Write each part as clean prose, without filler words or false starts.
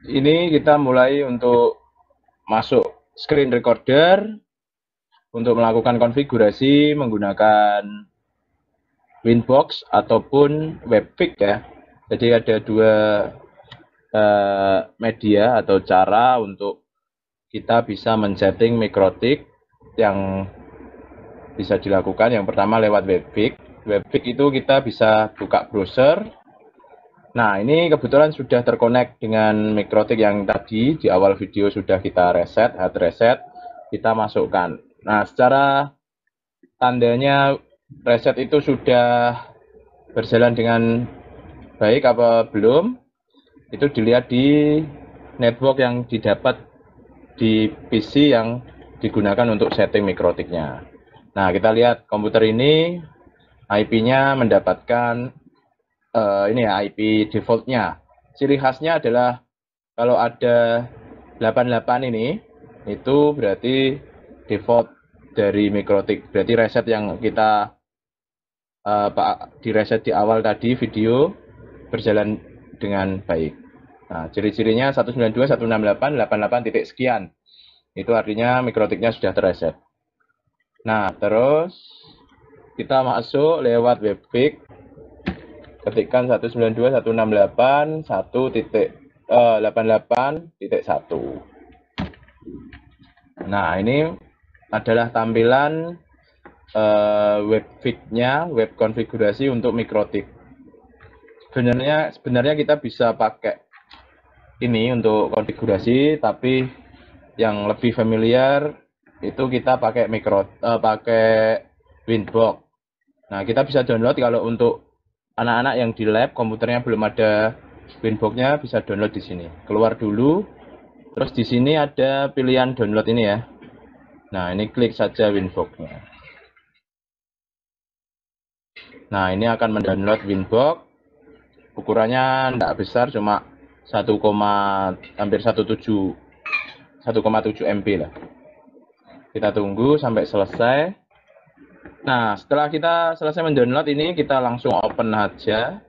Ini kita mulai untuk masuk screen recorder untuk melakukan konfigurasi menggunakan Winbox ataupun Webfix ya. Jadi ada dua media atau cara untuk kita bisa men-setting mikrotik yang bisa dilakukan. Yang pertama lewat Webfix. Webfix itu kita bisa buka browser. Nah, ini kebetulan sudah terkonek dengan mikrotik yang tadi di awal video sudah kita reset, hard reset, kita masukkan. Nah, secara tandanya reset itu sudah berjalan dengan baik apa belum, itu dilihat di network yang didapat di PC yang digunakan untuk setting mikrotiknya. Nah, kita lihat komputer ini IP-nya mendapatkan ini ya IP defaultnya. Ciri khasnya adalah kalau ada 88 ini itu berarti default dari mikrotik. Berarti reset yang kita di reset di awal tadi video berjalan dengan baik. Nah, ciri-cirinya 192, 168, 88 titik sekian. Itu artinya mikrotiknya sudah terreset. Nah, terus kita masuk lewat Webfix, ketikkan 192, 168, 1.88.1. Nah, ini adalah tampilan webfix-nya, web konfigurasi untuk mikrotik. Sebenarnya kita bisa pakai ini untuk konfigurasi, tapi yang lebih familiar itu kita pakai pakai Winbox. Nah, kita bisa download kalau untuk anak-anak yang di lab komputernya belum ada Winbox-nya, bisa download di sini. Keluar dulu, terus di sini ada pilihan download ini ya. Nah, ini klik saja Winbox-nya. Nah, ini akan mendownload Winbox. Ukurannya tidak besar, cuma 1, hampir 1,7 MB lah. Kita tunggu sampai selesai. Nah, setelah kita selesai mendownload ini, kita langsung open aja.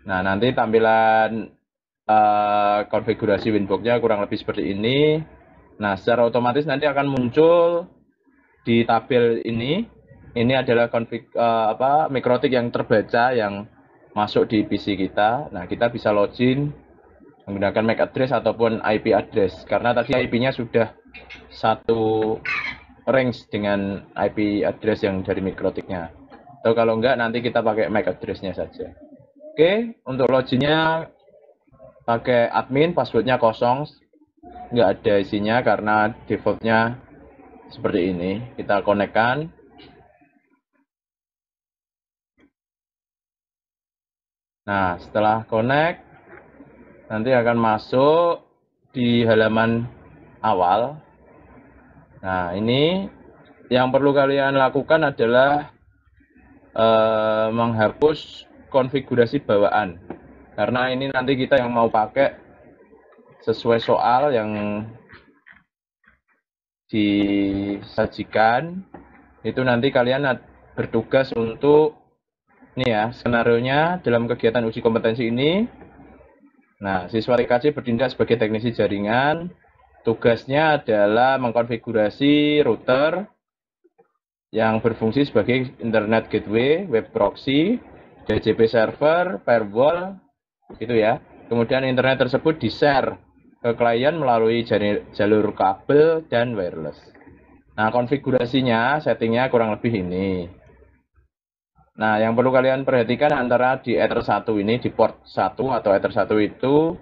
Nah, nanti tampilan konfigurasi Winbox-nya kurang lebih seperti ini. Nah, secara otomatis nanti akan muncul di tabel ini. Ini adalah mikrotik yang terbaca yang masuk di PC kita. Nah, kita bisa login menggunakan MAC address ataupun IP address. Karena tadi IP-nya sudah satu range dengan IP address yang dari mikrotiknya. Atau kalau enggak, nanti kita pakai MAC address-nya saja. Oke, untuk loginnya pakai admin, passwordnya kosong, nggak ada isinya karena defaultnya seperti ini. Kita konekkan. Nah, setelah connect, nanti akan masuk di halaman awal. Nah, ini yang perlu kalian lakukan adalah menghapus konfigurasi bawaan. Karena ini nanti kita yang mau pakai sesuai soal yang disajikan, itu nanti kalian bertugas untuk ini ya, skenarionya dalam kegiatan uji kompetensi ini. Nah, siswa TKJ bertindak sebagai teknisi jaringan. Tugasnya adalah mengkonfigurasi router yang berfungsi sebagai internet gateway, web proxy, DHCP server, firewall, gitu ya. Kemudian internet tersebut di-share ke klien melalui jalur kabel dan wireless. Nah, konfigurasinya, settingnya kurang lebih ini. Nah, yang perlu kalian perhatikan antara di Ether 1 ini, di port 1 atau Ether 1 itu,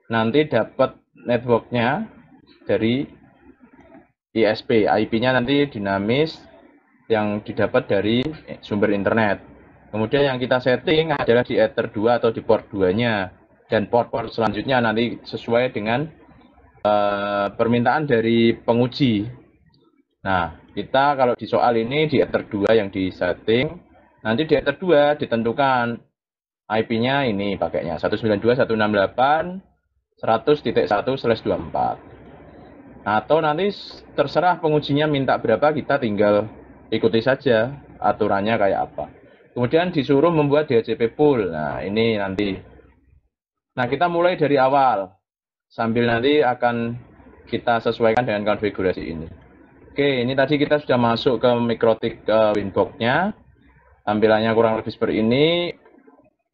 nanti dapat networknya dari ISP. IP-nya nanti dinamis yang didapat dari sumber internet. Kemudian yang kita setting adalah di Ether 2 atau di port 2-nya. Dan port-port selanjutnya nanti sesuai dengan permintaan dari penguji. Nah, kita kalau di soal ini di Ether 2 yang disetting, nanti di Ether 2 ditentukan IP-nya ini pakainya 192.168.100.1/24. Atau nanti terserah pengujinya minta berapa, kita tinggal ikuti saja aturannya kayak apa. Kemudian disuruh membuat DHCP pool. Nah, ini nanti. Nah, kita mulai dari awal. sambil nanti akan kita sesuaikan dengan konfigurasi ini. Oke, ini tadi kita sudah masuk ke Mikrotik Winbox-nya. Tampilannya kurang lebih seperti ini.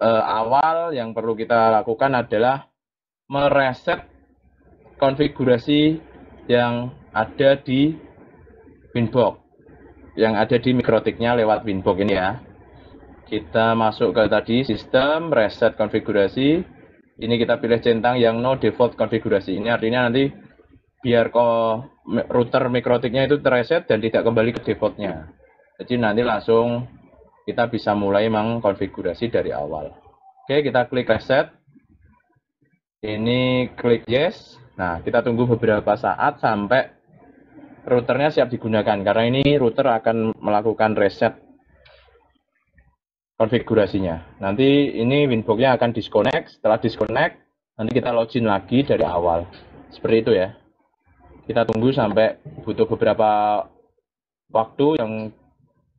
Awal yang perlu kita lakukan adalah mereset konfigurasi yang ada di Winbox, yang ada di Mikrotiknya lewat Winbox ini ya. Kita masuk ke tadi sistem, reset konfigurasi. Ini kita pilih centang yang no default konfigurasi. Ini artinya nanti biar router Mikrotiknya itu terreset dan tidak kembali ke defaultnya. Jadi nanti langsung kita bisa mulai mengkonfigurasi dari awal. Oke, kita klik reset. Ini klik yes. Nah, kita tunggu beberapa saat sampai routernya siap digunakan. Karena ini router akan melakukan reset konfigurasinya. Nanti ini Winbox-nya akan disconnect. Setelah disconnect, nanti kita login lagi dari awal. Seperti itu ya. Kita tunggu sampai butuh beberapa waktu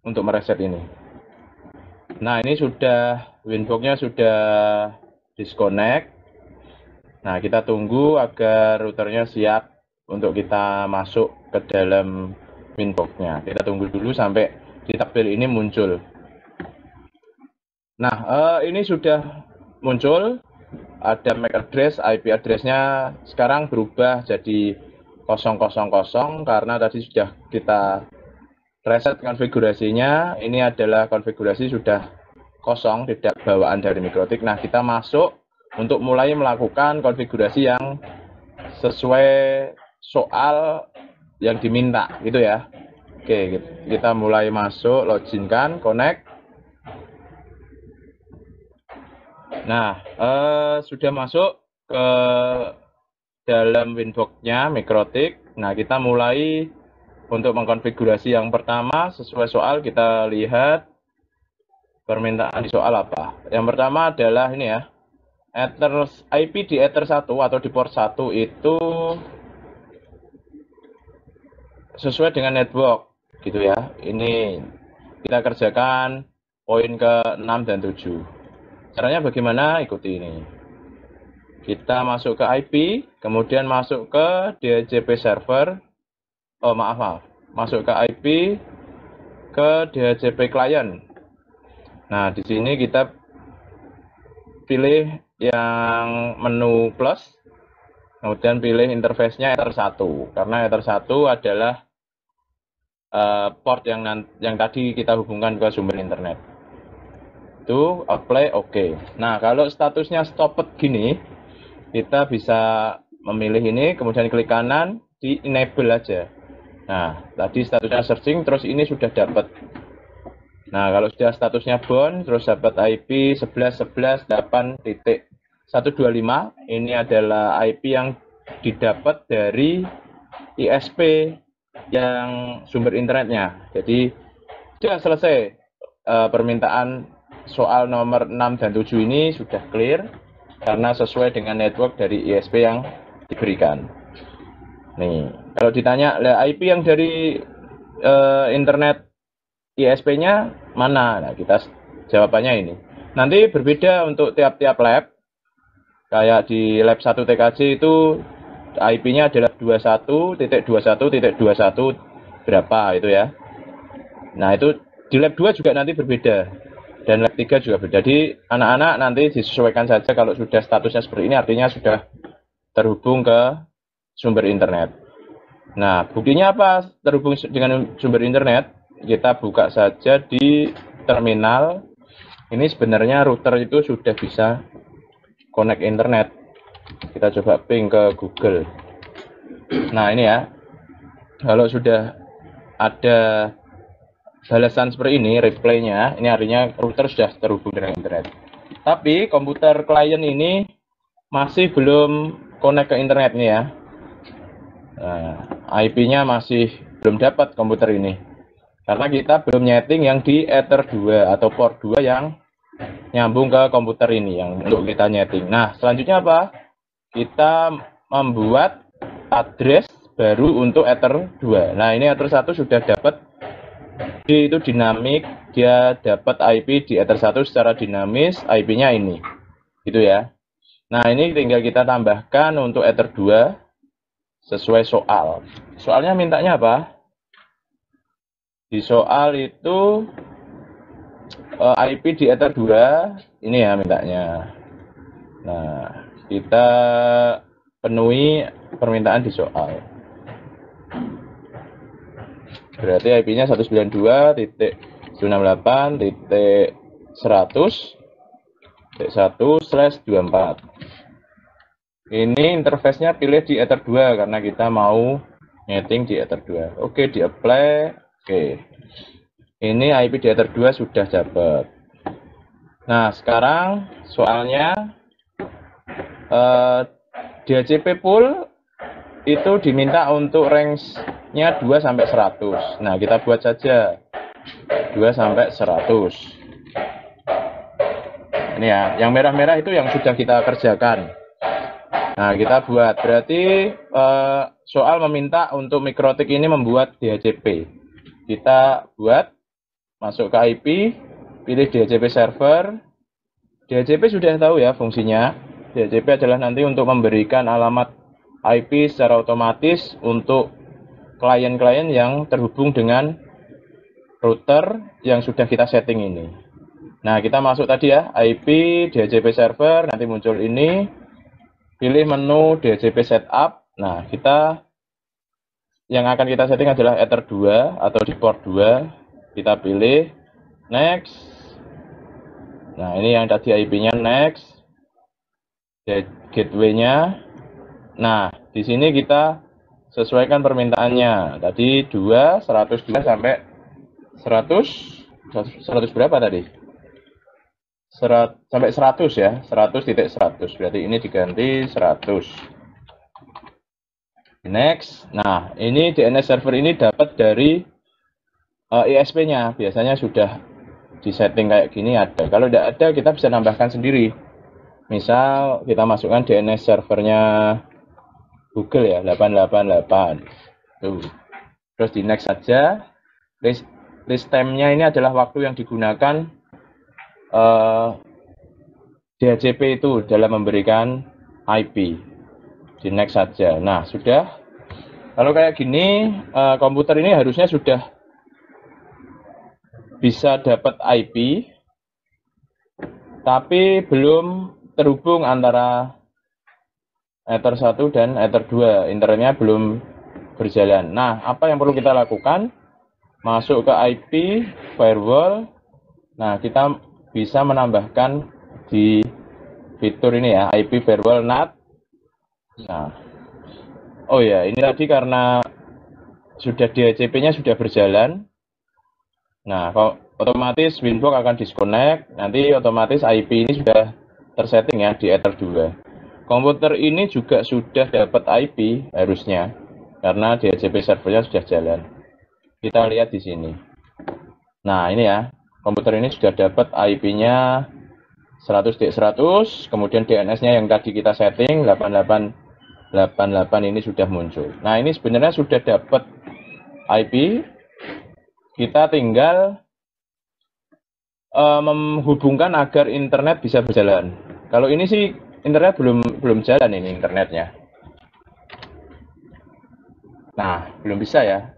untuk mereset ini. Nah, ini sudah Winbox-nya sudah disconnect. Nah, kita tunggu agar routernya siap untuk kita masuk ke dalam Winbox-nya. Kita tunggu dulu sampai di tabel ini muncul. Nah, ini sudah muncul. Ada MAC address, IP address-nya sekarang berubah jadi 000 karena tadi sudah kita reset konfigurasinya. Ini adalah konfigurasi sudah kosong, tidak bawaan dari Mikrotik. Nah, kita masuk untuk mulai melakukan konfigurasi yang sesuai soal yang diminta, gitu ya. Oke, kita mulai masuk, loginkan, connect. Nah, sudah masuk ke dalam Winbox-nya Mikrotik. Nah, kita mulai untuk mengkonfigurasi yang pertama sesuai soal. Kita lihat permintaan di soal apa. Yang pertama adalah ini ya, IP di Ether 1 atau di port 1 itu sesuai dengan network gitu ya. Ini kita kerjakan poin ke 6 dan 7. Caranya bagaimana? Ikuti ini. Kita masuk ke IP, kemudian masuk ke DHCP server. Oh maaf, masuk ke IP, ke DHCP client. Nah, di sini kita pilih yang menu plus, kemudian pilih interface-nya Ether 1, karena Ether 1 adalah port yang tadi kita hubungkan ke sumber internet. Itu apply, oke. Nah, kalau statusnya stopped gini, kita bisa memilih ini, kemudian klik kanan, di enable aja. Nah, tadi statusnya searching, terus ini sudah dapat. Nah, kalau sudah statusnya bound, terus dapat IP 11.11.8.125, ini adalah IP yang didapat dari ISP yang sumber internetnya. Jadi, sudah selesai permintaan soal nomor 6 dan 7 ini sudah clear, karena sesuai dengan network dari ISP yang diberikan. Nih, kalau ditanya, IP yang dari internet ISP-nya mana? Nah, kita jawabannya ini. Nanti berbeda untuk tiap-tiap lab. Kayak di lab 1 TKJ itu IP-nya adalah 21.21.21 berapa itu ya. Nah, itu di lab 2 juga nanti berbeda. Dan lab 3 juga berbeda. Jadi, anak-anak nanti disesuaikan saja kalau sudah statusnya seperti ini, artinya sudah terhubung ke sumber internet. Nah, buktinya apa terhubung dengan sumber internet? Kita buka saja di terminal. Ini sebenarnya router itu sudah bisa connect internet. Kita coba ping ke Google. Nah, ini ya. Kalau sudah ada balasan seperti ini, reply-nya, ini artinya router sudah terhubung dengan internet. Tapi komputer klien ini masih belum connect ke internet nih ya. Nah, IP-nya masih belum dapat komputer ini. Karena kita belum nyeting yang di Ether 2 atau port 2 yang nyambung ke komputer ini yang untuk kita nyeting. Nah, selanjutnya apa? Kita membuat address baru untuk Ether 2. Nah, ini Ether 1 sudah dapat, itu dinamik, dia dapat IP di Ether 1 secara dinamis, IP-nya ini. Gitu ya. Nah, ini tinggal kita tambahkan untuk Ether 2 sesuai soal. Soalnya mintanya apa? Di soal itu IP di Ether 2 ini ya mintanya. Nah, kita penuhi permintaan di soal. Berarti IP-nya 192.168.100/1/24. Ini interface-nya pilih di Ether 2 karena kita mau nyeting di Ether 2. Oke, di apply. Oke. Ini IP di Ether 2 sudah dapat. Nah, sekarang soalnya DHCP pool itu diminta untuk range-nya 2 sampai 100. Nah, kita buat saja 2 sampai 100. Ini ya, yang merah-merah itu yang sudah kita kerjakan. Nah, kita buat. Berarti soal meminta untuk mikrotik ini membuat DHCP. Kita buat, masuk ke IP, pilih DHCP server. DHCP sudah tahu ya fungsinya. DHCP adalah nanti untuk memberikan alamat IP secara otomatis untuk klien-klien yang terhubung dengan router yang sudah kita setting ini. Nah, kita masuk tadi ya, IP DHCP server, nanti muncul ini, pilih menu DHCP setup. Nah, kita yang akan kita setting adalah Ether 2 atau di port 2. Kita pilih next. Nah, ini yang tadi IP-nya next. Gateway-nya. Nah, di sini kita sesuaikan permintaannya. Tadi 2, 102 sampai 100 berapa tadi? Sampai 100 ya, 100.100. Berarti ini diganti 100. Next. Nah, ini DNS server ini dapat dari ISP-nya. Biasanya sudah di setting kayak gini ada. Kalau tidak ada, kita bisa nambahkan sendiri. Misal kita masukkan DNS servernya Google ya, 888. Tuh. Terus di next saja. List time-nya ini adalah waktu yang digunakan DHCP itu dalam memberikan IP. Di next saja. Nah, sudah. Kalau kayak gini, komputer ini harusnya sudah bisa dapat IP, tapi belum terhubung antara Ether 1 dan Ether 2. Internetnya belum berjalan. Nah, apa yang perlu kita lakukan? Masuk ke IP, firewall. Nah, kita bisa menambahkan di fitur ini ya, IP firewall NAT. Nah, oh ya, ini tadi karena sudah DHCP-nya sudah berjalan. Nah, otomatis Winbox akan disconnect. Nanti otomatis IP ini sudah tersetting ya di Ether 2. Komputer ini juga sudah dapat IP harusnya, karena DHCP servernya sudah jalan. Kita lihat di sini. Nah, ini ya, komputer ini sudah dapat IP-nya 100.100, kemudian DNS-nya yang tadi kita setting 8888 ini sudah muncul. Nah, ini sebenarnya sudah dapat IP. Kita tinggal menghubungkan agar internet bisa berjalan. Kalau ini sih internet belum jalan ini internetnya. Nah, belum bisa ya.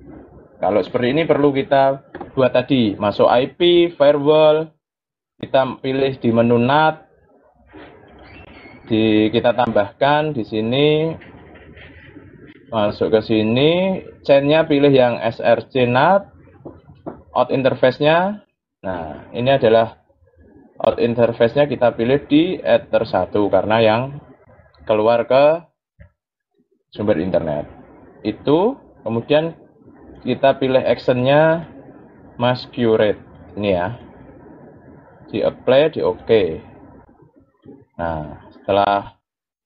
Kalau seperti ini perlu kita buat tadi, masuk IP, firewall, kita pilih di menu NAT, kita tambahkan di sini, masuk ke sini, chain-nya pilih yang SRC NAT, out interface-nya. Nah, ini adalah out interface-nya kita pilih di Ether 1 karena yang keluar ke sumber internet. Itu, kemudian kita pilih action-nya masquerade. Ini ya. Di apply, di OK. Nah, setelah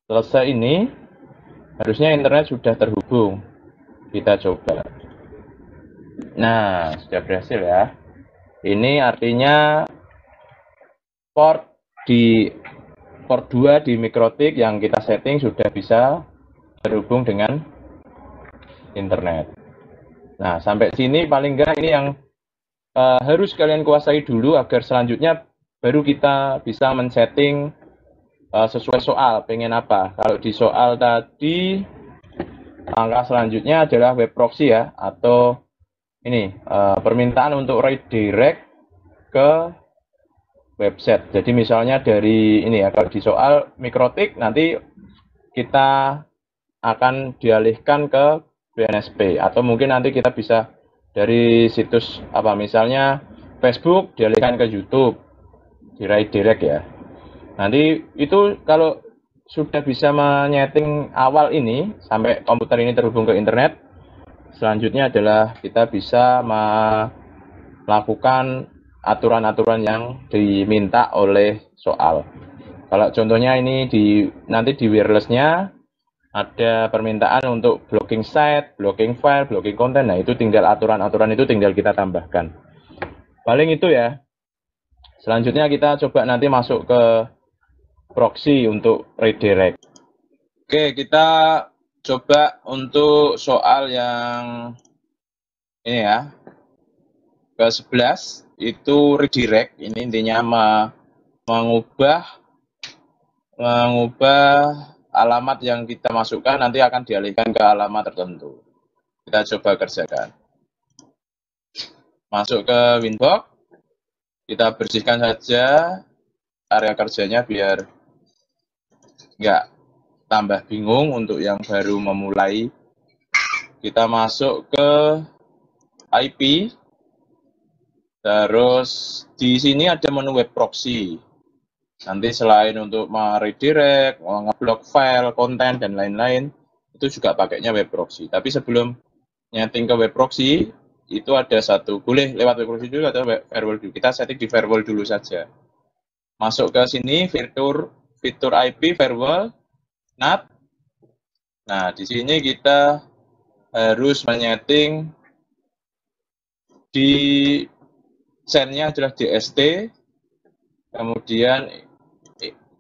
selesai ini, harusnya internet sudah terhubung. Kita coba. Nah, sudah berhasil ya. Ini artinya port 2 di mikrotik yang kita setting sudah bisa terhubung dengan internet. Nah, sampai sini paling enggak ini yang harus kalian kuasai dulu agar selanjutnya baru kita bisa men-setting sesuai soal, pengen apa. Kalau di soal tadi, langkah selanjutnya adalah web proxy ya, atau ini permintaan untuk redirect ke website. Jadi misalnya dari ini ya, kalau di soal mikrotik nanti kita akan dialihkan ke BNSP, atau mungkin nanti kita bisa dari situs apa, misalnya Facebook dialihkan ke YouTube, di redirect ya. Nanti itu kalau sudah bisa menyeting awal ini sampai komputer ini terhubung ke internet, selanjutnya adalah kita bisa melakukan aturan-aturan yang diminta oleh soal. Kalau contohnya ini nanti di wirelessnya ada permintaan untuk blocking site, blocking file, blocking konten. Nah, itu tinggal aturan-aturan itu tinggal kita tambahkan. Paling itu ya. Selanjutnya kita coba nanti masuk ke proxy untuk redirect. Oke, kita coba untuk soal yang ini ya. Ke-11 itu redirect. Ini intinya mengubah alamat yang kita masukkan nanti akan dialihkan ke alamat tertentu. Kita coba kerjakan. Masuk ke Winbox, kita bersihkan saja area kerjanya biar nggak tambah bingung untuk yang baru memulai. Kita masuk ke IP, terus di sini ada menu web proxy. Nanti selain untuk meredirect, ngeblok file, konten, dan lain-lain, itu juga pakainya web proxy. Tapi sebelum nyeting ke web proxy, itu ada satu, boleh lewat web proxy dulu atau firewall dulu. Kita setting di firewall dulu saja. Masuk ke sini, fitur IP, firewall, NAT. Nah, di sini kita harus menyeting di send-nya adalah DST, kemudian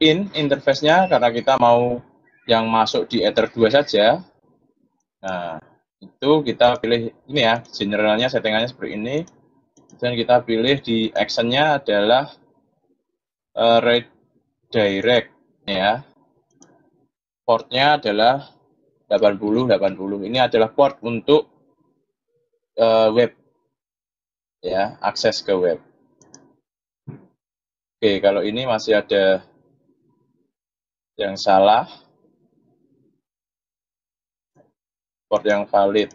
interface-nya karena kita mau yang masuk di Ether 2 saja. Nah, itu kita pilih ini ya, generalnya settingannya seperti ini. Dan kita pilih di action-nya adalah redirect ya. Port-nya adalah 8080. Ini adalah port untuk web ya, akses ke web. Oke, kalau ini masih ada yang salah, port yang valid.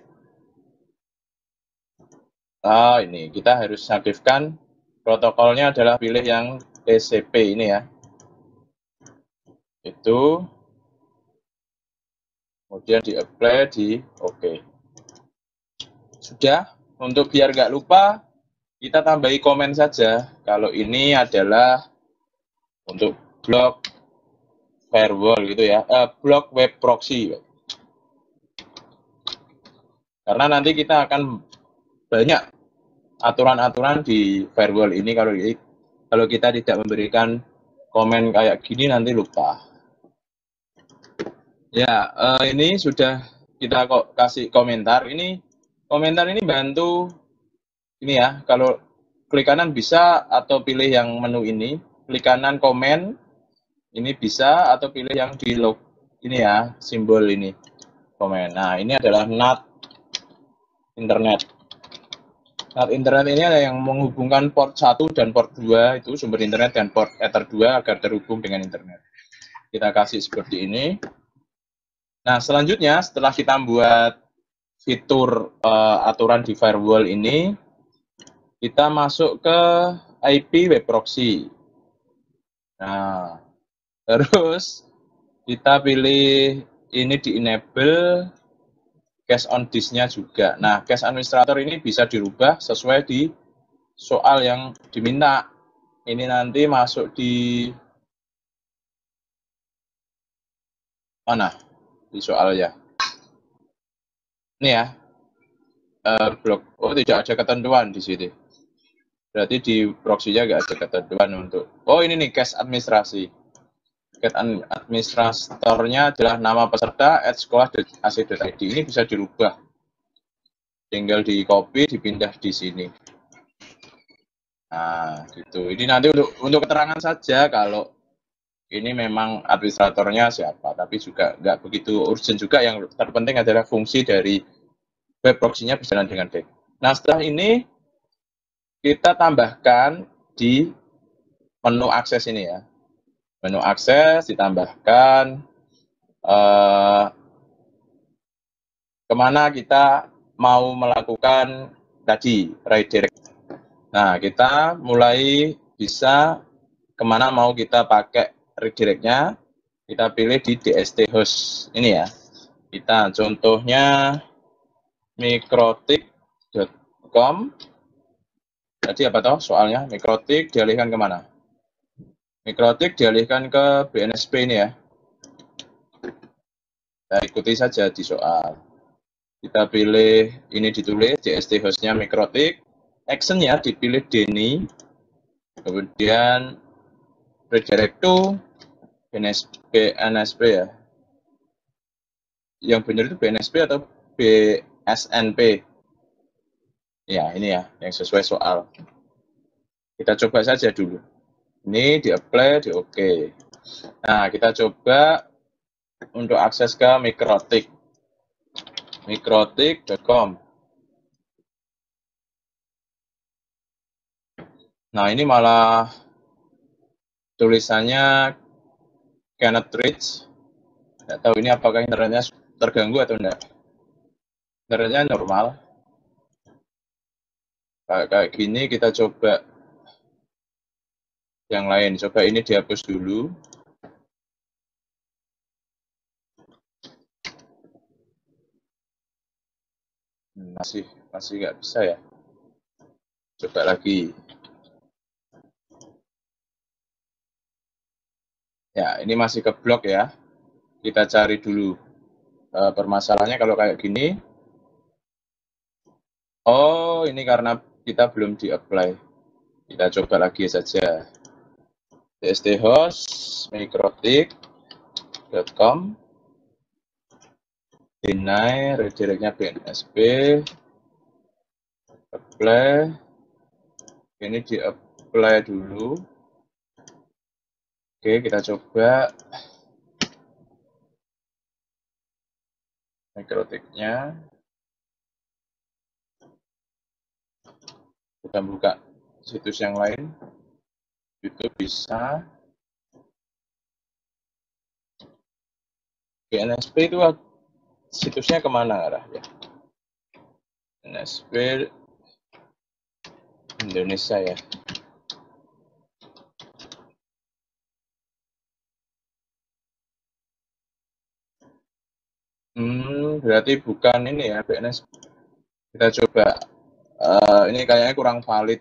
Ah, ini kita harus aktifkan protokolnya adalah pilih yang TCP ini ya. Itu kemudian di apply, di oke. Sudah, untuk biar nggak lupa, kita tambahi komen saja. Kalau ini adalah untuk blok firewall gitu ya, blok web proxy. Karena nanti kita akan banyak aturan-aturan di firewall ini, kalau kita tidak memberikan komen kayak gini nanti lupa. Ya, ini sudah kita kok kasih komentar. Komentar ini bantu ini ya. Kalau klik kanan bisa atau pilih yang menu ini. Klik kanan komen ini bisa atau pilih yang di log ini ya, simbol ini komen. Nah, ini adalah NAT internet. NAT internet ini ada yang menghubungkan port 1 dan port 2 itu sumber internet dan port Ether 2 agar terhubung dengan internet. Kita kasih seperti ini. Nah, selanjutnya setelah kita buat fitur aturan di firewall ini, kita masuk ke IP web proxy. Nah, terus kita pilih ini di enable cache on disk-nya juga. Nah, cache administrator ini bisa dirubah sesuai di soal yang diminta. Ini nanti masuk di mana? Di soal ya. Ini ya, blok. Oh, tidak ada ketentuan di sini. Berarti di proxy-nya nggak ada ketentuan untuk. Oh, ini nih cache administrasi. Cache administratornya adalah nama peserta @sekolah.ac.id. Ini bisa dirubah. Tinggal di copy, dipindah di sini. Nah, gitu. Ini nanti untuk keterangan saja kalau ini memang administratornya siapa, tapi juga nggak begitu urgent juga. Yang terpenting adalah fungsi dari web proxy-nya berjalan dengan baik. Nah, setelah ini kita tambahkan di menu akses ini ya. Menu akses ditambahkan kemana kita mau melakukan tadi redirect. Nah, kita mulai bisa kemana mau kita pakai redirectnya. Kita pilih di DST host ini ya. Kita contohnya mikrotik.com. Tadi apa toh soalnya? Mikrotik dialihkan kemana? Mikrotik dialihkan ke BNSP ini ya. Kita ikuti saja di soal. Kita pilih ini ditulis DST hostnya mikrotik. Actionnya dipilih Denny. Kemudian redirect to BNSP ya. Yang benar itu BNSP atau BSNP? Ya, ini ya, yang sesuai soal. Kita coba saja dulu. Ini di-apply, di-OK. Nah, kita coba untuk akses ke mikrotik. Mikrotik.com. Nah, ini malah tulisannya cannot reach. Tidak tahu ini apakah internetnya terganggu atau enggak. Internetnya normal. Kayak gini kita coba yang lain. Coba ini dihapus dulu. Masih nggak bisa ya. Coba lagi. Ya, ini masih keblok ya. Kita cari dulu permasalahannya kalau kayak gini. Oh, ini karena kita belum di-apply. Kita coba lagi saja. DST host mikrotik.com. Deny, redirectnya BNSP. Apply. Ini di-apply dulu. Oke, kita coba mikrotiknya. Kita buka situs yang lain. YouTube bisa. BNSP itu situsnya kemana arahnya? BNSP Indonesia ya. Berarti bukan ini ya BNSP. Kita coba. Ini kayaknya kurang valid.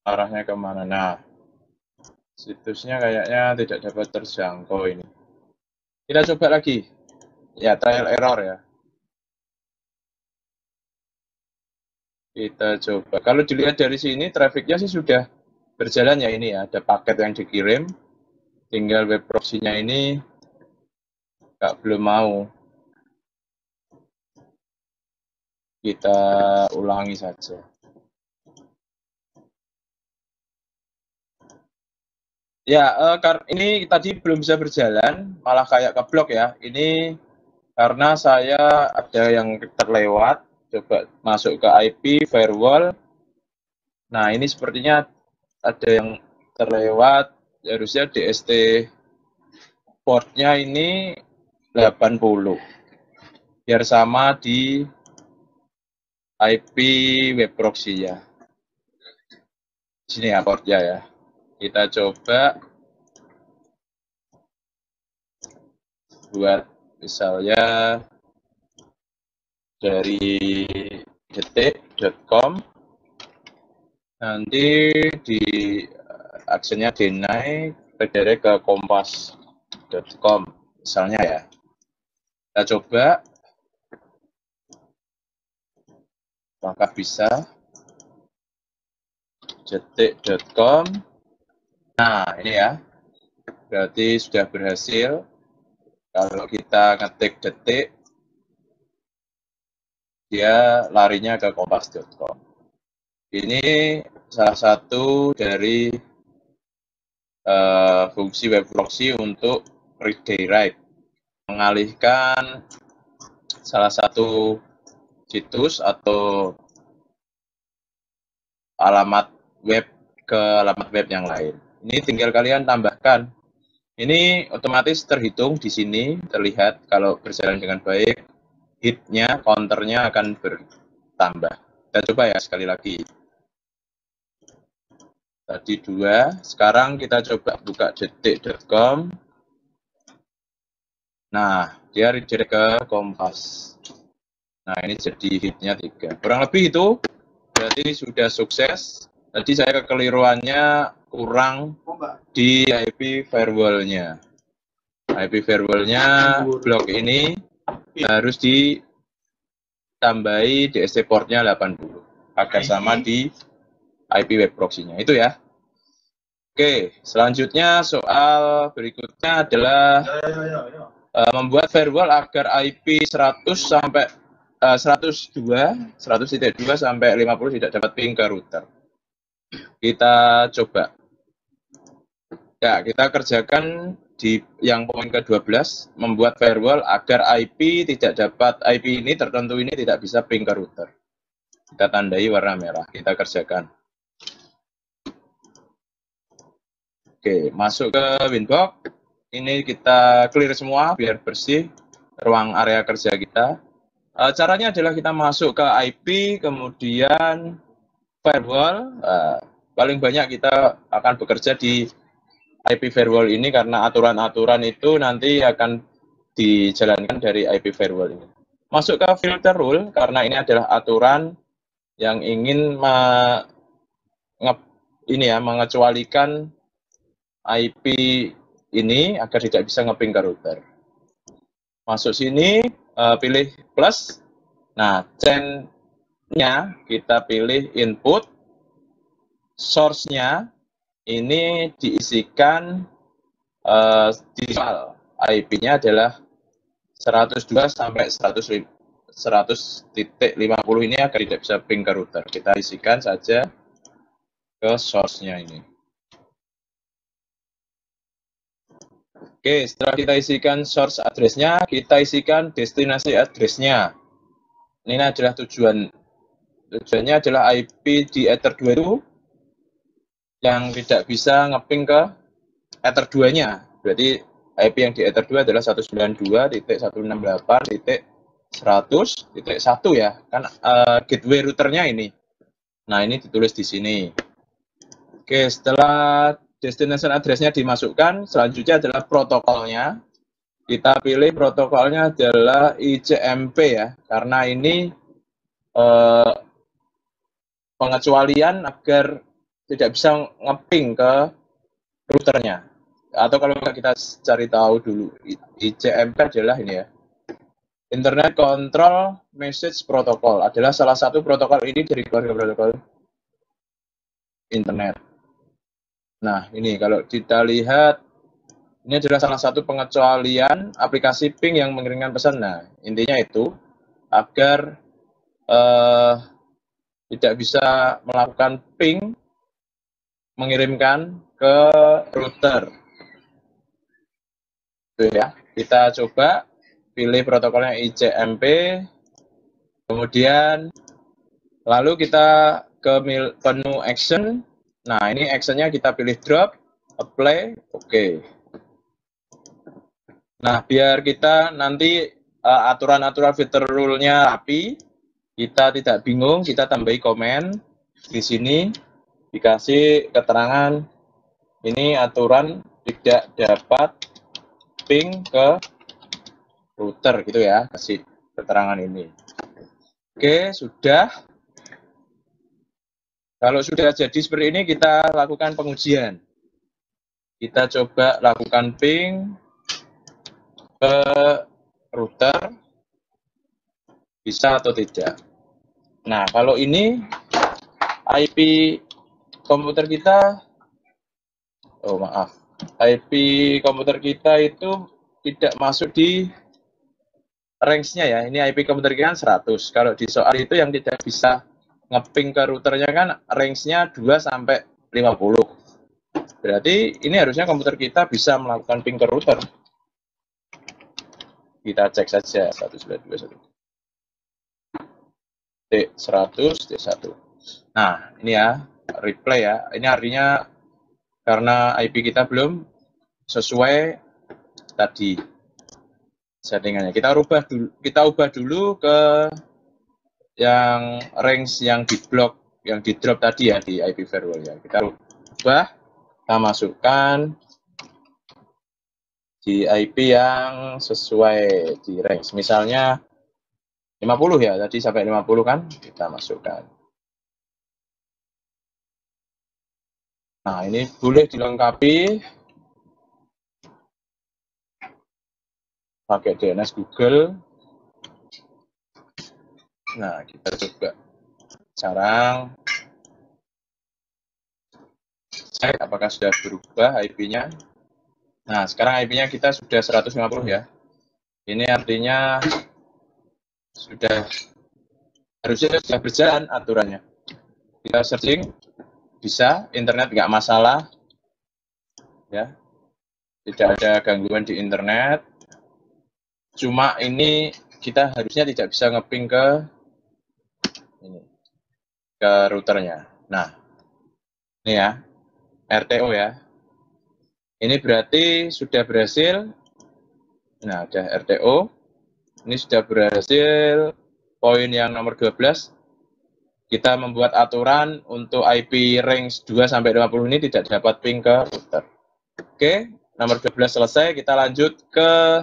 Arahnya kemana? Nah, situsnya kayaknya tidak dapat terjangkau ini. Kita coba lagi. Ya, trial error ya. Kita coba. Kalau dilihat dari sini, trafficnya sih sudah berjalan ya ini ya. Ada paket yang dikirim. Tinggal web proxy-nya ini belum mau. Kita ulangi saja. Ya, ini tadi belum bisa berjalan, malah kayak keblok ya. Ini karena saya ada yang terlewat, coba masuk ke IP firewall. Nah, ini sepertinya ada yang terlewat, harusnya DST portnya ini 80. Biar sama di IP web proxy ya. Sini ya portnya ya. Kita coba buat misalnya dari detik.com, nanti di actionnya deny redirect ke kompas.com misalnya ya. Kita coba apakah bisa. detik.com. Nah, ini ya. Berarti sudah berhasil. Kalau kita ngetik detik, dia larinya ke kompas.com. Ini salah satu dari fungsi web proxy untuk redirect, mengalihkan salah satu situs atau alamat web ke alamat web yang lain. Ini tinggal kalian tambahkan. Ini otomatis terhitung di sini, terlihat kalau berjalan dengan baik, hitnya, counternya akan bertambah. Kita coba ya sekali lagi. Tadi 2, sekarang kita coba buka detik.com. Nah, dia redirect ke Kompas. Nah, ini jadi hitnya 3. Kurang lebih itu, berarti sudah sukses. Tadi saya kekeliruannya kurang di IP firewall-nya. IP firewall-nya blok ini harus ditambahi DSC port-nya 80 agar sama di IP web proxy-nya. Itu ya. Oke, selanjutnya soal berikutnya adalah membuat firewall agar IP 100 sampai 102 sampai 50 tidak dapat ping ke router. Kita coba. Ya, kita kerjakan di yang poin ke-12, membuat firewall agar IP ini tertentu ini tidak bisa ping ke router. Kita tandai warna merah, kita kerjakan. Oke, masuk ke Winbox. Ini kita clear semua biar bersih ruang area kerja kita. Caranya adalah kita masuk ke IP, kemudian firewall. Paling banyak kita akan bekerja di IP firewall ini karena aturan-aturan itu nanti akan dijalankan dari IP firewall ini. Masuk ke filter rule karena ini adalah aturan yang ingin mengecualikan IP ini agar tidak bisa ngeping ke router. Masuk sini, pilih plus. Nah, chain-nya kita pilih input, source-nya ini diisikan di file. IP-nya adalah 102 sampai 100.50 ini agar tidak bisa ping ke router. Kita isikan saja ke source-nya ini. Oke, setelah kita isikan source address-nya, kita isikan destinasi address-nya. Ini adalah tujuannya adalah IP di Ether 2 itu yang tidak bisa ngeping ke Ether 2-nya. Berarti IP yang di Ether 2 adalah 192.168.100.1 ya. Kan gateway routernya ini. Nah, ini ditulis di sini. Oke, setelah destination address-nya dimasukkan, selanjutnya adalah protokolnya. Kita pilih protokolnya adalah ICMP ya, karena ini pengecualian agar tidak bisa ngeping ke routernya. Atau kalau kita cari tahu dulu, ICMP adalah ini ya, Internet Control Message Protocol, adalah salah satu protokol ini dari keluarga protokol internet. Nah, ini kalau kita lihat, ini adalah salah satu pengecualian aplikasi ping yang mengirimkan pesan. Nah, intinya itu agar tidak bisa melakukan ping mengirimkan ke router. Itu ya. Kita coba pilih protokolnya ICMP, kemudian lalu kita ke menu action. Nah, ini actionnya kita pilih drop, apply, oke. Nah, biar kita nanti aturan-aturan filter rule-nya rapi, kita tidak bingung, kita tambahi komen di sini, dikasih keterangan ini aturan tidak dapat ping ke router gitu ya, kasih keterangan ini. Oke, sudah. Kalau sudah jadi seperti ini, kita lakukan pengujian. Kita coba lakukan ping ke router, bisa atau tidak. Nah, kalau ini IP komputer kita, oh maaf, IP komputer kita itu tidak masuk di range-nya ya. Ini IP komputer kita kan 100. Kalau di soal itu yang tidak bisa ngeping ke routernya kan range-nya 2 sampai 50. berarti ini harusnya komputer kita bisa melakukan ping ke router. Kita cek saja 192.168.100.1. Nah, ini ya, replay ya. Ini artinya karena IP kita belum sesuai tadi settingannya. Kita ubah dulu ke yang range yang di block, yang di drop tadi ya di IP firewall ya. Kita ubah, kita masukkan di IP yang sesuai di range. Misalnya 50 ya, tadi sampai 50 kan, kita masukkan. Nah, ini boleh dilengkapi pakai DNS Google. Nah, kita coba sekarang cek apakah sudah berubah IP-nya. Nah, sekarang IP-nya kita sudah 150 ya. Ini artinya harusnya sudah berjalan aturannya. Kita searching, bisa, internet nggak masalah, ya, tidak ada gangguan di internet. Cuma ini kita harusnya tidak bisa ngeping ke routernya. Nah, ini ya, RTO ya. Ini berarti sudah berhasil. Nah, ada RTO. Ini sudah berhasil. Poin yang nomor 12. Kita membuat aturan untuk IP range 2 sampai 50 ini tidak dapat ping ke router. Oke, nomor 12 selesai. Kita lanjut ke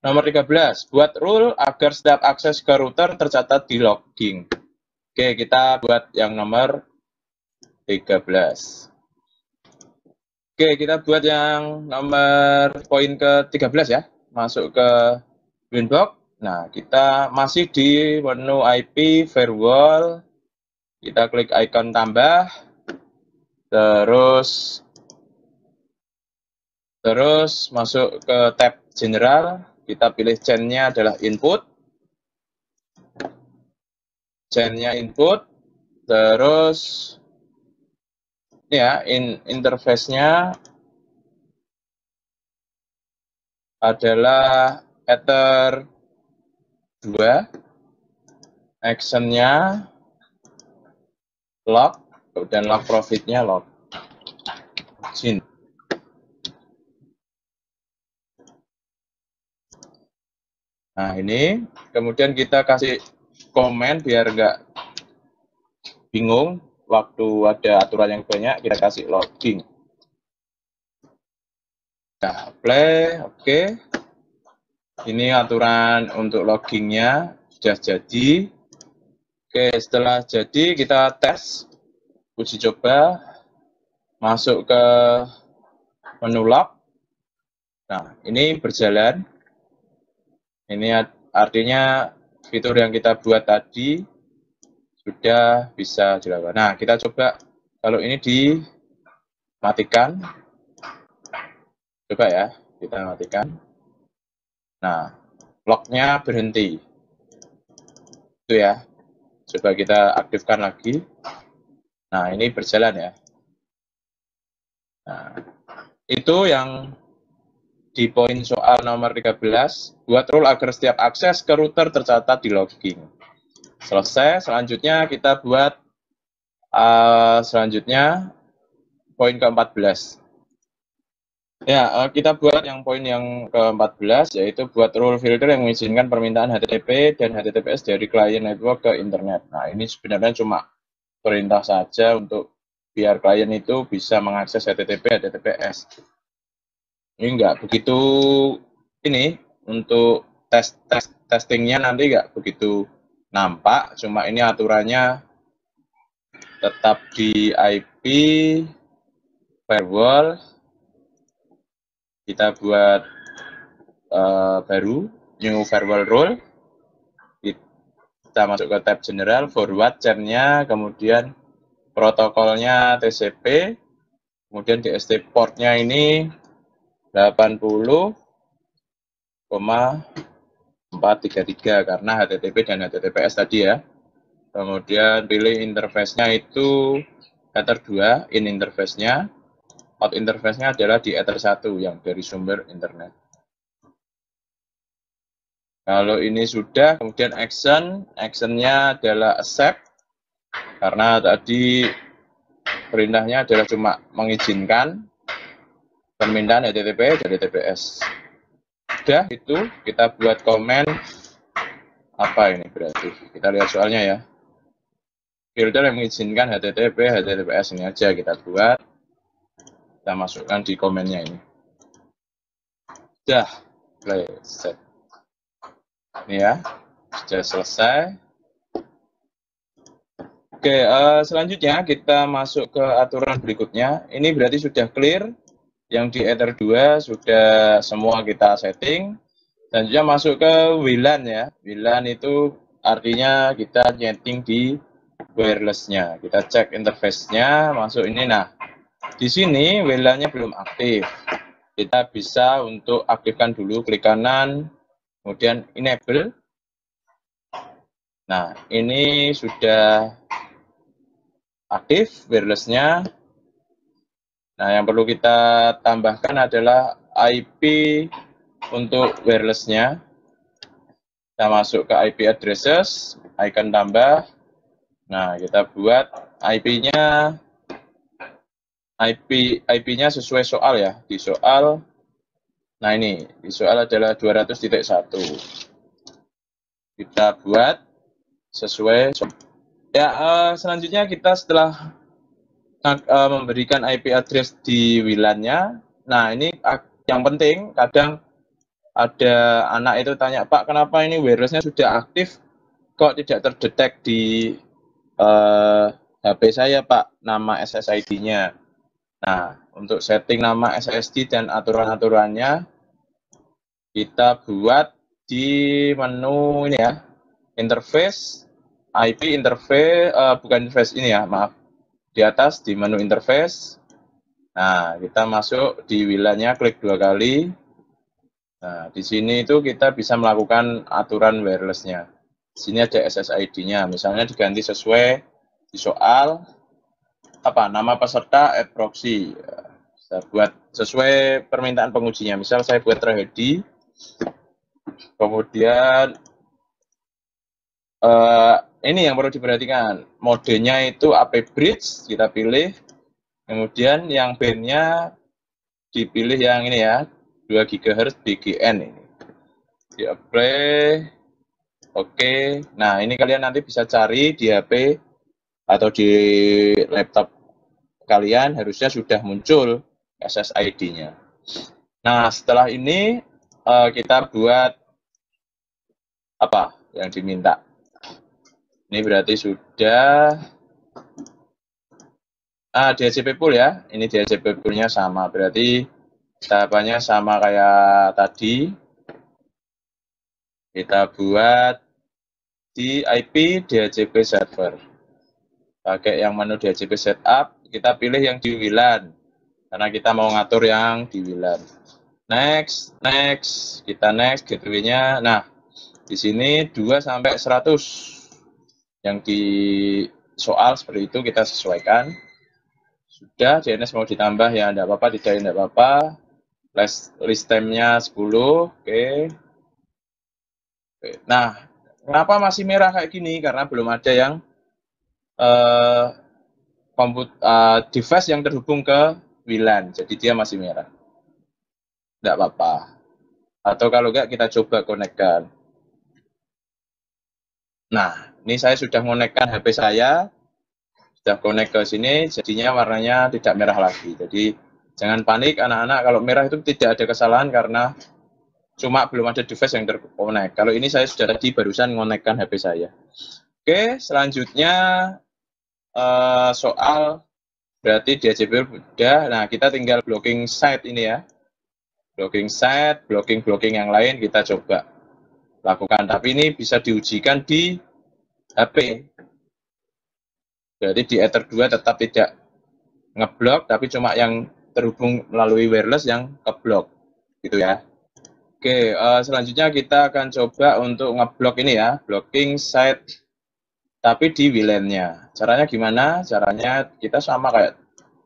nomor 13. Buat rule agar setiap akses ke router tercatat di logging. Oke, kita buat yang nomor 13. Oke, kita buat yang nomor poin ke-13 ya. Masuk ke Winbox. Nah, kita masih di menu IP firewall. Kita klik icon tambah. Terus masuk ke tab general. Kita pilih chain-nya adalah input. Chain-nya input. Terus ya, interface-nya adalah ether 2, action-nya log, dan log profit-nya log. Jin. Nah, ini kemudian kita kasih komen biar nggak bingung waktu ada aturan yang banyak, kita kasih logging. Nah, play, oke. Ini aturan untuk loggingnya sudah jadi. Oke, setelah jadi kita tes, uji coba, masuk ke menu log. Nah, ini berjalan. Ini artinya fitur yang kita buat tadi sudah bisa dilakukan. Nah, kita coba kalau ini dimatikan. Coba ya, kita matikan. Nah, lognya berhenti. Itu ya. Coba kita aktifkan lagi. Nah, ini berjalan ya. Nah, itu yang di poin soal nomor 13. Buat rule agar setiap akses ke router tercatat di logging. Selesai. Selanjutnya kita buat selanjutnya poin ke-14. Ya, kita buat yang poin yang ke-14, yaitu buat rule filter yang mengizinkan permintaan HTTP dan HTTPS dari klien network ke internet. Nah, ini sebenarnya cuma perintah saja untuk biar klien itu bisa mengakses HTTP, HTTPS. Ini enggak begitu, ini untuk testingnya nanti enggak begitu nampak, cuma ini aturannya tetap di IP firewall. Kita buat baru, new firewall rule. Kita masuk ke tab general, forward chain-nya, kemudian protokolnya TCP, kemudian DST port-nya ini 80,433 karena HTTP dan HTTPS tadi ya. Kemudian pilih interface-nya itu header 2, in interface-nya. out interface-nya adalah di Ether 1 yang dari sumber internet. Kalau ini sudah, kemudian action-nya adalah accept, karena tadi perintahnya adalah cuma mengizinkan permintaan HTTP dari TPS. Sudah itu, kita buat komen, apa ini berarti? Kita lihat soalnya ya. Filter yang mengizinkan HTTP, HTTPS ini aja kita buat. Kita masukkan di komennya ini. Sudah, play, set. Ini ya, sudah selesai. Oke, selanjutnya kita masuk ke aturan berikutnya. Ini berarti sudah clear. Yang di Ether 2 sudah semua kita setting. Selanjutnya masuk ke WLAN ya. WLAN itu artinya kita nyeting di wireless-nya. Kita cek interface-nya, masuk ini. Nah, di sini WLAN-nya belum aktif. Kita bisa untuk aktifkan dulu, klik kanan, kemudian enable. Nah, ini sudah aktif wireless-nya. Nah, yang perlu kita tambahkan adalah IP untuk wireless-nya. Kita masuk ke IP addresses, icon tambah. Nah, kita buat IP-nya sesuai soal ya. Di soal, nah ini, di soal adalah 200.1. Kita buat sesuai soal. Ya, selanjutnya kita setelah memberikan IP address di WLAN-nya. Nah, ini yang penting, kadang ada anak itu tanya, Pak, kenapa ini wireless-nya sudah aktif, kok tidak terdetek di HP saya, Pak, nama SSID-nya. Nah, untuk setting nama SSID dan aturan-aturannya, kita buat di menu ini ya, interface, IP interface, bukan interface ini ya, maaf. Di atas di menu interface. Nah, kita masuk di WLAN-nya, klik 2 kali. Nah, di sini itu kita bisa melakukan aturan wireless-nya. Di sini ada SSID-nya, misalnya diganti sesuai di soal apa nama peserta add proxy. Saya buat sesuai permintaan pengujinya. Misal saya buat tragedi. Kemudian ini yang perlu diperhatikan. Modenya itu AP bridge, kita pilih. Kemudian yang band-nya dipilih yang ini ya, 2 GHz BGN ini. Di apply. Oke. Nah, ini kalian nanti bisa cari di HP atau di laptop kalian, harusnya sudah muncul SSID-nya. Nah, setelah ini kita buat apa yang diminta. Ini berarti sudah DHCP pool ya. Ini DHCP pool-nya sama. Berarti tahapannya sama kayak tadi. Kita buat di IP DHCP server. Pakai yang menu DHCP setup, kita pilih yang di WLAN. Karena kita mau ngatur yang di WLAN. Next, kita next gateway-nya. Nah, di sini 2 sampai 100. Yang di soal seperti itu kita sesuaikan. Sudah, DNS mau ditambah ya enggak apa-apa, tidak enggak apa-apa. List time-nya 10, oke. Nah, kenapa masih merah kayak gini? Karena belum ada yang device yang terhubung ke WLAN, jadi dia masih merah. Enggak apa-apa. Atau kalau enggak, kita coba konekkan. Nah, ini saya sudah konekkan HP saya. Sudah connect ke sini, jadinya warnanya tidak merah lagi. Jadi jangan panik anak-anak, kalau merah itu tidak ada kesalahan karena cuma belum ada device yang terkonek. Kalau ini saya sudah tadi barusan mengonekkan HP saya. Oke, selanjutnya soal berarti DHCP sudah. Nah, kita tinggal blocking site ini ya. Blocking site, blocking yang lain kita coba lakukan. Tapi ini bisa diujikan di HP. Jadi di Ether 2 tetap tidak ngeblok, tapi cuma yang terhubung melalui wireless yang keblok, gitu ya. Oke, selanjutnya kita akan coba untuk ngeblok ini ya, blocking site, tapi di WLAN-nya. Caranya gimana? Caranya kita sama kayak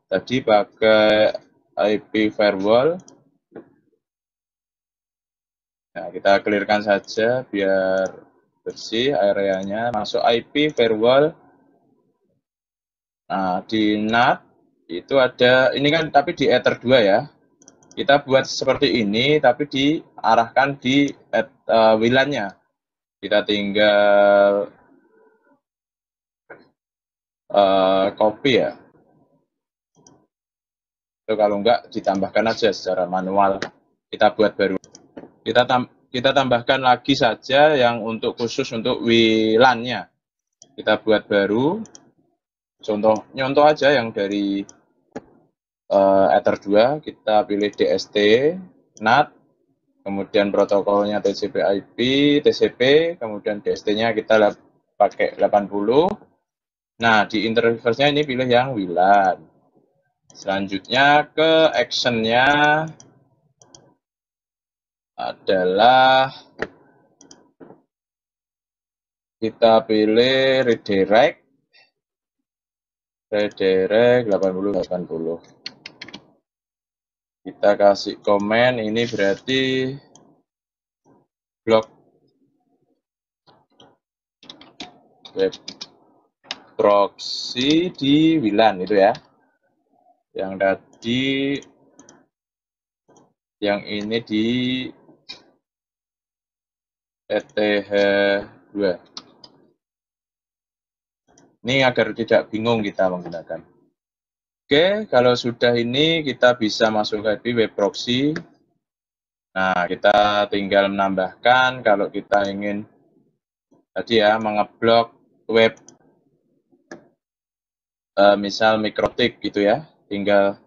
tadi, pakai IP firewall. Nah, kita clearkan saja biar bersih areanya. Masuk IP firewall. Nah, di NAT itu ada, ini kan tapi di Ether 2 ya. Kita buat seperti ini, tapi diarahkan di WLAN-nya. Kita tinggal copy ya. Itu kalau enggak, ditambahkan aja secara manual. Kita buat baru. Kita tambahkan lagi saja yang untuk khusus untuk WLAN-nya. Kita buat baru. Nyontoh aja yang dari Ether 2, kita pilih DST, NAT, kemudian protokolnya TCP/IP, TCP, kemudian DST-nya kita pakai 80. Nah, di interface-nya ini pilih yang WLAN. Selanjutnya ke action-nya adalah kita pilih redirect 80-80. Kita kasih komen, ini berarti blok web proxy di WLAN itu ya. Yang tadi, yang ini di ETH2. Ini agar tidak bingung kita menggunakan. Oke, kalau sudah ini kita bisa masuk ke web proxy. Nah, kita tinggal menambahkan kalau kita ingin tadi ya mengeblok web misal mikrotik gitu ya. Tinggal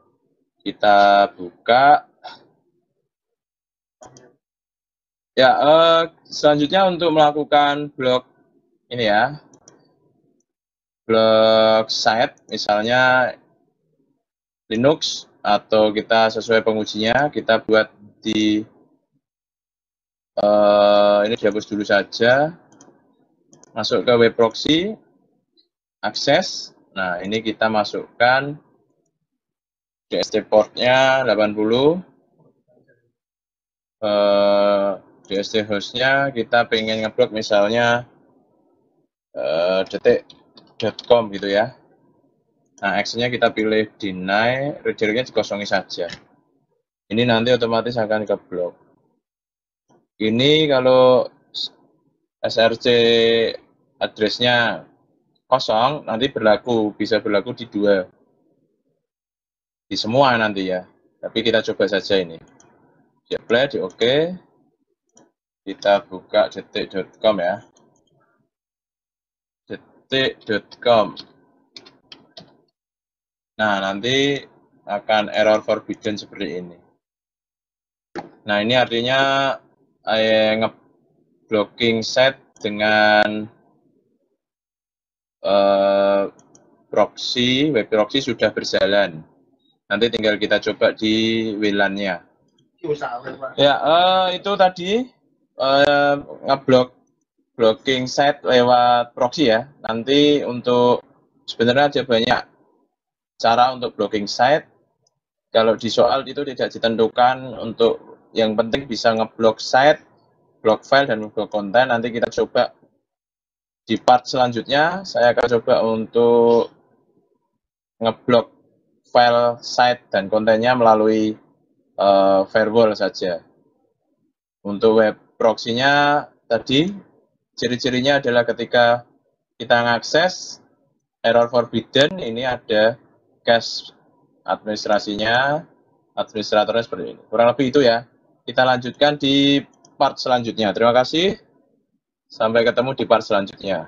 kita buka. Ya, selanjutnya untuk melakukan blok ini ya, blok site misalnya Linux atau kita sesuai pengujinya, kita buat di ini dihapus dulu saja, masuk ke web proxy, akses. Nah, ini kita masukkan DST portnya 80, DST hostnya kita pengen ngeblok misalnya detik.com gitu ya. Nah, actionnya kita pilih deny, redirectnya dikosongi saja. Ini nanti otomatis akan keblok. Ini kalau SRC address-nya kosong, nanti bisa berlaku di semua nanti ya. Tapi kita coba saja ini. Di apply, di OK. Kita buka detik.com ya. Detik.com. Nah, nanti akan error forbidden seperti ini. Nah, ini artinya nge-blocking set dengan web proxy sudah berjalan. Nanti tinggal kita coba di WLAN-nya. Ya, itu tadi blocking set lewat proxy ya. Nanti untuk sebenarnya ada banyak cara untuk blocking site. Kalau di soal itu tidak ditentukan, untuk yang penting bisa ngeblok site, blok file dan blok konten. Nanti kita coba di part selanjutnya. Saya akan coba untuk ngeblok file site dan kontennya melalui firewall saja. Untuk web proxy-nya tadi, ciri-cirinya adalah ketika kita mengakses error forbidden, ini ada cache administratornya seperti ini. Kurang lebih itu ya. Kita lanjutkan di part selanjutnya. Terima kasih. Sampai ketemu di part selanjutnya.